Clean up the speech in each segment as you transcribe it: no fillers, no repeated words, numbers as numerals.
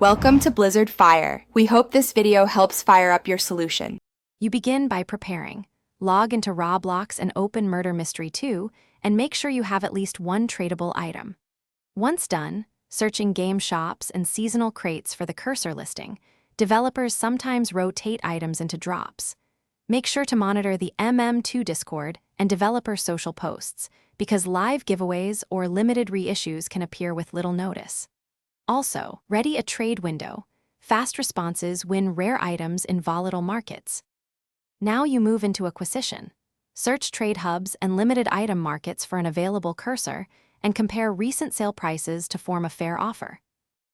Welcome to Blizzard Fire. We hope this video helps fire up your solution. You begin by preparing. Log into Roblox and open Murder Mystery 2 and make sure you have at least one tradable item. Once done, searching game shops and seasonal crates for the cursor listing, developers sometimes rotate items into drops. Make sure to monitor the MM2 Discord and developer social posts, because live giveaways or limited reissues can appear with little notice. Also, ready a trade window. Fast responses win rare items in volatile markets. Now you move into acquisition. Search trade hubs and limited item markets for an available cursor and compare recent sale prices to form a fair offer.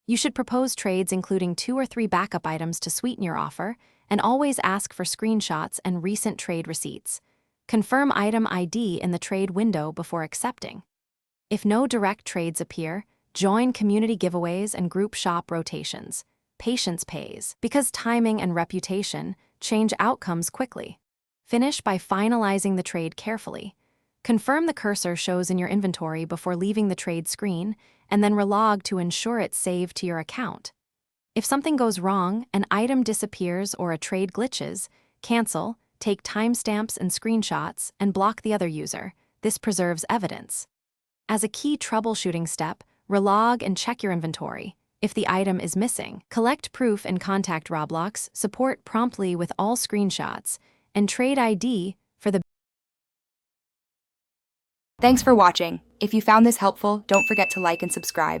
You should propose trades including 2 or 3 backup items to sweeten your offer, and always ask for screenshots and recent trade receipts. Confirm item ID in the trade window before accepting. If no direct trades appear, join community giveaways and group shop rotations. Patience pays, because timing and reputation change outcomes quickly. Finish by finalizing the trade carefully. Confirm the cursor shows in your inventory before leaving the trade screen, and then relog to ensure it's saved to your account. If something goes wrong, an item disappears or a trade glitches, cancel, take timestamps and screenshots, and block the other user. This preserves evidence. As a key troubleshooting step, relog and check your inventory. If the item is missing, collect proof and contact Roblox support promptly with all screenshots, and trade ID for the. Thanks for watching. If you found this helpful, don't forget to like and subscribe.